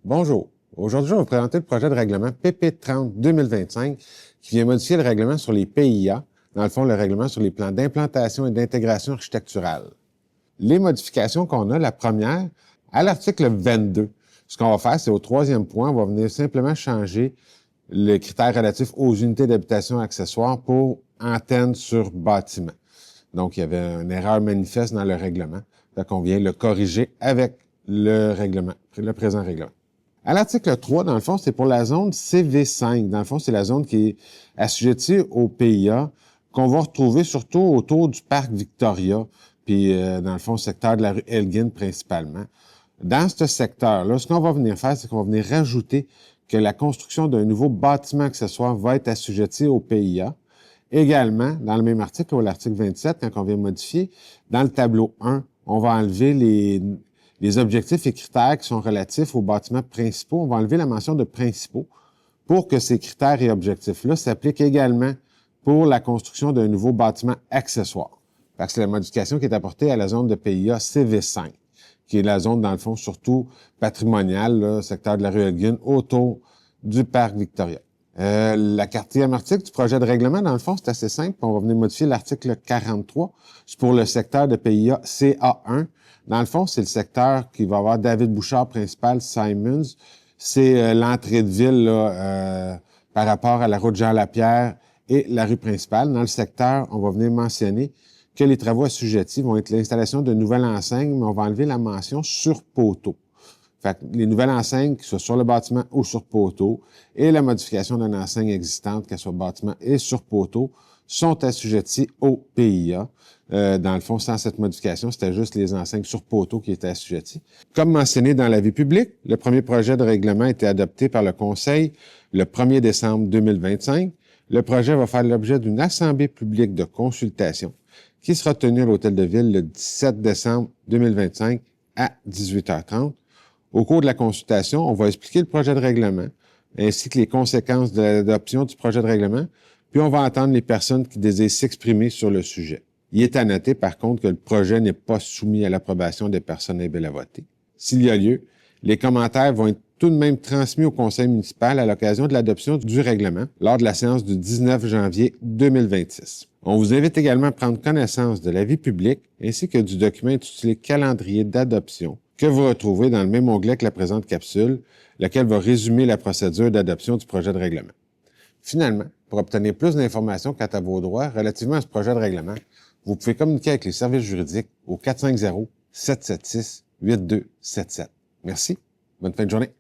Bonjour. Aujourd'hui, je vais vous présenter le projet de règlement PP30-2025 qui vient modifier le règlement sur les PIA, dans le fond, le règlement sur les plans d'implantation et d'intégration architecturale. Les modifications qu'on a, la première, à l'article 22, ce qu'on va faire, c'est au troisième point, on va venir simplement changer le critère relatif aux unités d'habitation accessoires pour antennes sur bâtiment. Donc, il y avait une erreur manifeste dans le règlement. Donc, on vient le corriger avec le règlement, le présent règlement. À l'article 3, dans le fond, c'est pour la zone CV5. Dans le fond, c'est la zone qui est assujettie au PIA, qu'on va retrouver surtout autour du parc Victoria, puis dans le fond, secteur de la rue Elgin principalement. Dans ce secteur-là, ce qu'on va venir faire, c'est qu'on va venir rajouter que la construction d'un nouveau bâtiment accessoire va être assujettie au PIA. Également, dans le même article, ou l'article 27, quand on vient modifier, dans le tableau 1, on va enlever les objectifs et critères qui sont relatifs aux bâtiments principaux. On va enlever la mention de principaux pour que ces critères et objectifs-là s'appliquent également pour la construction d'un nouveau bâtiment accessoire. Parce que c'est la modification qui est apportée à la zone de PIA CV5, qui est la zone, dans le fond, surtout patrimoniale, là, secteur de la rue Elgin, autour du parc Victoria. La quatrième article du projet de règlement, dans le fond, c'est assez simple. On va venir modifier l'article 43. C'est pour le secteur de PIA CA1. Dans le fond, c'est le secteur qui va avoir David Bouchard principal, Simons. C'est l'entrée de ville là, par rapport à la route Jean-Lapierre et la rue principale. Dans le secteur, on va venir mentionner que les travaux assujettis vont être l'installation de nouvelles enseignes, mais on va enlever la mention sur poteau. Fait que les nouvelles enseignes, que ce soit sur le bâtiment ou sur poteau, et la modification d'une enseigne existante, qu'elle soit bâtiment et sur poteau, sont assujettis au PIA. Dans le fond, sans cette modification, c'était juste les enseignes sur poteau qui étaient assujetties. Comme mentionné dans l'avis public, le premier projet de règlement a été adopté par le Conseil le 1er décembre 2025. Le projet va faire l'objet d'une assemblée publique de consultation qui sera tenue à l'Hôtel de Ville le 17 décembre 2025 à 18h30. Au cours de la consultation, on va expliquer le projet de règlement, ainsi que les conséquences de l'adoption du projet de règlement, puis on va entendre les personnes qui désirent s'exprimer sur le sujet. Il est à noter, par contre, que le projet n'est pas soumis à l'approbation des personnes able à voter. S'il y a lieu, les commentaires vont être tout de même transmis au conseil municipal à l'occasion de l'adoption du règlement lors de la séance du 19 janvier 2026. On vous invite également à prendre connaissance de l'avis public ainsi que du document intitulé « Calendrier d'adoption » que vous retrouvez dans le même onglet que la présente capsule, lequel va résumer la procédure d'adoption du projet de règlement. Finalement, pour obtenir plus d'informations quant à vos droits relativement à ce projet de règlement, vous pouvez communiquer avec les services juridiques au 450-776-8277. Merci. Bonne fin de journée.